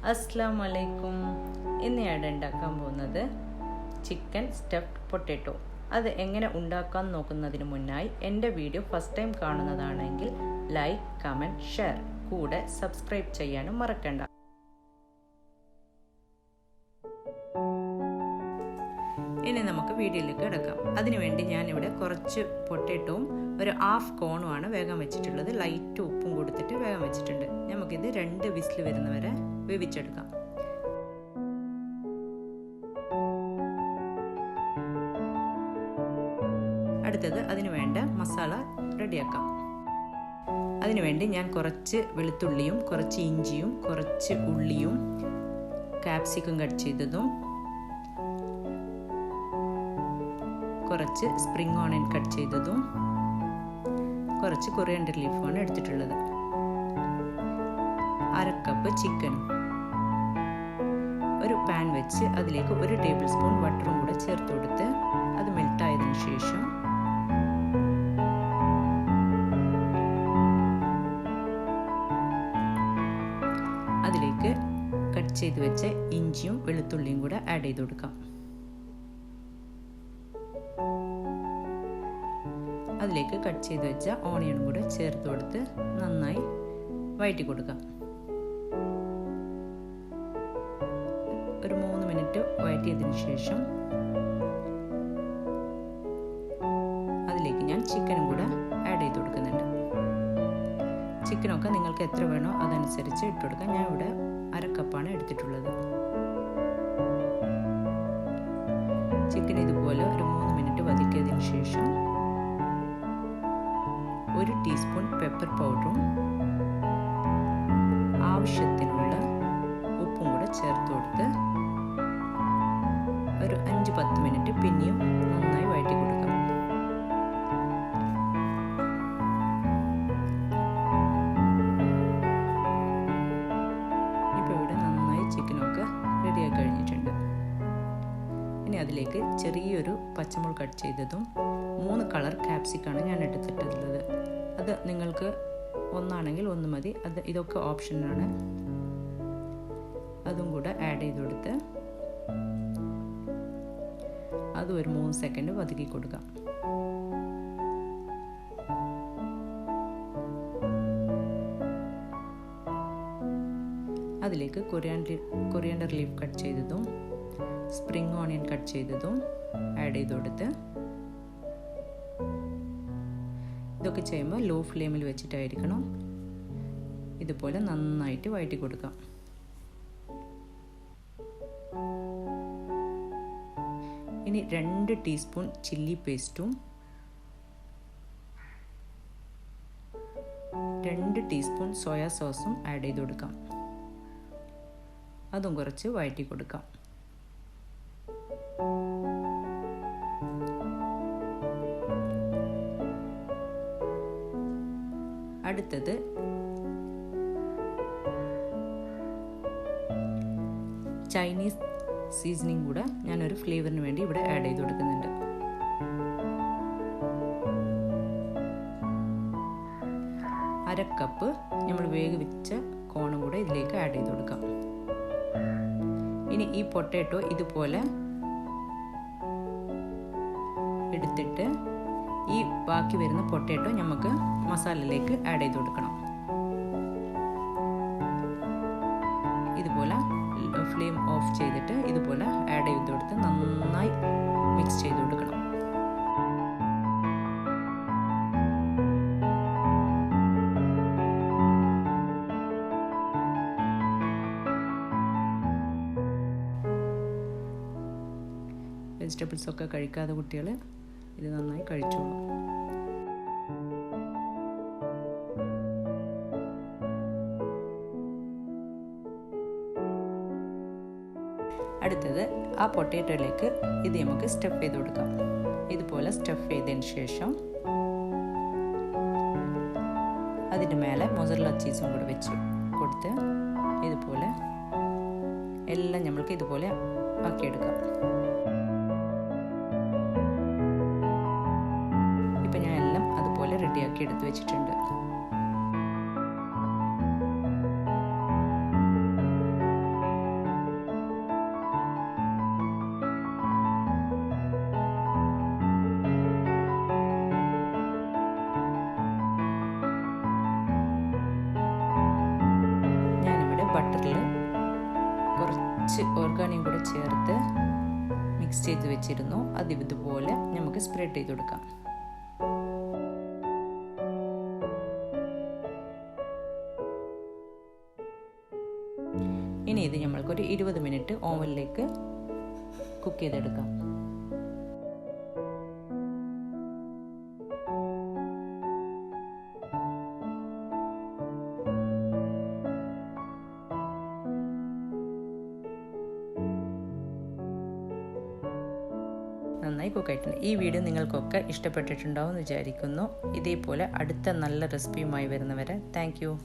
അസ്സലാമു ഇന്ന് ഞാൻ ഉണ്ടാക്കാൻ പോകുന്നത് ചിക്കൻ സ്റ്റഫ്ഡ് പൊട്ടാറ്റോ. അത് എങ്ങനെ ഉണ്ടാക്കാൻ നോക്കുന്നതിന് മുന്നായി എൻ്റെ വീഡിയോ ഫസ്റ്റ് ടൈം കാണുന്നതാണെങ്കിൽ ലൈക്ക്, കമൻറ്റ്, ഷെയർ, കൂടെ സബ്സ്ക്രൈബ് ചെയ്യാനും മറക്കണ്ട. ഇനി നമുക്ക് വീഡിയോയിലേക്ക് കിടക്കാം. അതിനുവേണ്ടി ഞാനിവിടെ കുറച്ച് പൊട്ടാറ്റോവും ഒരു ഹാഫ് കോണുമാണ് വേഗം വെച്ചിട്ടുള്ളത്. ലൈറ്റ് ഉപ്പും കൊടുത്തിട്ട് വേഗം വെച്ചിട്ടുണ്ട്. നമുക്കിത് 2 വിസിൽ വരുന്നവരെ വേവിച്ചെടുക്കാം. അടുത്തത് അതിന് വേണ്ട മസാല റെഡിയാക്കാം. അതിനുവേണ്ടി ഞാൻ കുറച്ച് വെളുത്തുള്ളിയും കുറച്ച് ഇഞ്ചിയും കുറച്ച് ഉള്ളിയും ക്യാപ്സിക്കം കട്ട് ചെയ്തതും കുറച്ച് സ്പ്രിംഗ് ഓണിയൻ കട്ട് ചെയ്തതും കുറച്ച് കൊറിയാൻഡർ ലീഫുമാണ് എടുത്തിട്ടുള്ളത്. 1/2 കപ്പ് ചിക്കനും. ഒരു പാൻ വെച്ച് അതിലേക്ക് 1 ടേബിൾ സ്പൂൺ ബട്ടറും കൂടെ ചേർത്ത് കൊടുത്ത് അത് മെൽട്ടായതിനു ശേഷം അതിലേക്ക് കട്ട് ചെയ്ത് വെച്ച ഇഞ്ചിയും വെളുത്തുള്ളിയും കൂടെ ആഡ് ചെയ്ത് കൊടുക്കാം. അതിലേക്ക് കട്ട് ചെയ്ത് വെച്ച ഓണിയനും കൂടെ ചേർത്ത് കൊടുത്ത് നന്നായി വഴറ്റി കൊടുക്കാം. ഒരു 3 മിനിറ്റ് വഴറ്റിയതിന് ശേഷം അതിലേക്ക് ഞാൻ ചിക്കനും കൂടെ ആഡ് ചെയ്ത് കൊടുക്കുന്നുണ്ട്. ചിക്കനൊക്കെ നിങ്ങൾക്ക് എത്ര വേണോ അതനുസരിച്ച് ഇട്ട് കൊടുക്കാം. ഞാൻ ഇവിടെ 1/2 കപ്പാണ് എടുത്തിട്ടുള്ളത്. ചിക്കൻ ഇതുപോലെ ഒരു 3 മിനിറ്റ് വഴറ്റിയതിന് ശേഷം 1 ടീസ്പൂൺ പെപ്പർ പൗഡറും ആവശ്യത്തിനുള്ള ഉപ്പും കൂടെ ചേർത്ത് കൊടുത്ത് ഒരു 5-10 മിനിറ്റ് പിന്നെയും നന്നായി വഴറ്റി കൊടുക്കാം. ഇപ്പോൾ ഇവിടെ നന്നായി ചിക്കനൊക്കെ റെഡിയായി കഴിഞ്ഞിട്ടുണ്ട്. ഇനി അതിലേക്ക് ചെറിയൊരു പച്ചമുളക് കട്ട് ചെയ്തതും 3 കളർ ക്യാപ്സിക്കാണ് ഞാൻ എടുത്തിട്ടുള്ളത്. അത് നിങ്ങൾക്ക് ഒന്നാണെങ്കിൽ 1 മതി. ഇതൊക്കെ ഓപ്ഷനാണ്. അതും കൂടെ ആഡ് ചെയ്ത് കൊടുത്ത് അത് ഒരു 3 സെക്കൻഡ് വതക്കി കൊടുക്കാം. അതിലേക്ക് കൊറിയാൻഡർ ലീഫ് കട്ട് ചെയ്തതും സ്പ്രിംഗ് ഓണിയൻ കട്ട് ചെയ്തതും ആഡ് ചെയ്ത് കൊടുത്ത് ഇതൊക്കെ ചെയ്യുമ്പോൾ ലോ ഫ്ലെയിമിൽ വെച്ചിട്ടായിരിക്കണം. ഇതുപോലെ നന്നായിട്ട് വഴറ്റി കൊടുക്കാം. ഇനി 2 ടീസ്പൂൺ ചില്ലി പേസ്റ്റും 2 ടീസ്പൂൺ സോയാ സോസും ആഡ് ചെയ്ത് കൊടുക്കാം. അതും കുറച്ച് വഴറ്റി കൊടുക്കാം. അടുത്തത് ചൈനീസ് സീസണിങ് കൂടെ ഞാനൊരു ഫ്ലേവറിന് വേണ്ടി ഇവിടെ ആഡ് ചെയ്ത് കൊടുക്കുന്നുണ്ട്. അര കപ്പ് നമ്മൾ വേവിച്ച കോണും കൂടെ ഇതിലേക്ക് ആഡ് ചെയ്ത് കൊടുക്കാം. ഇനി ഈ പൊട്ടാറ്റോ ഇതുപോലെ എടുത്തിട്ട് ഈ ബാക്കി വരുന്ന പൊട്ടാറ്റോ നമുക്ക് മസാലയിലേക്ക് ആഡ് ചെയ്ത് കൊടുക്കണം. ഇതുപോലെ ഫ്ലെയിം ഓഫ് ചെയ്തിട്ട് ഇതുപോലെ ആഡ് ചെയ്ത് കൊടുത്ത് നന്നായി മിക്സ് ചെയ്ത് കൊടുക്കണം. വെജിറ്റബിൾസ് ഒക്കെ കഴിക്കാതെ കുട്ടികൾ ഇത് നന്നായി കഴിച്ചോളൂ. അടുത്തത് ആ പൊട്ടാറ്റോയിലേക്ക് ഇത് നമുക്ക് സ്റ്റഫ് ചെയ്ത് കൊടുക്കാം. ഇതുപോലെ സ്റ്റഫ് ചെയ്തതിന് ശേഷം അതിൻ്റെ മേലെ മൊസറല്ല ചീസും കൂടെ വെച്ച് കൊടുത്ത് ഇതുപോലെ എല്ലാം നമ്മൾക്ക് ഇതുപോലെ ആക്കിയെടുക്കാം. ഇപ്പം ഞാൻ എല്ലാം അതുപോലെ റെഡിയാക്കി എടുത്ത് വെച്ചിട്ടുണ്ട്. കുറച്ച് ഓർഗാനിയും കൂടെ ചേർത്ത് മിക്സ് ചെയ്ത് വെച്ചിരുന്നു. അത് ഇതുപോലെ നമുക്ക് സ്പ്രെഡ് ചെയ്ത് കൊടുക്കാം. ഇനി ഇത് നമ്മൾക്കൊരു 20 മിനിറ്റ് ഓവനിലേക്ക് കുക്ക് ചെയ്തെടുക്കാം. നന്നായി കുക്കായിട്ടുണ്ട്. ഈ വീഡിയോ നിങ്ങൾക്കൊക്കെ ഇഷ്ടപ്പെട്ടിട്ടുണ്ടാവും എന്ന് വിചാരിക്കുന്നു. ഇതേപോലെ അടുത്ത നല്ല റെസിപ്പിയുമായി വരുന്നവരെ താങ്ക് യു.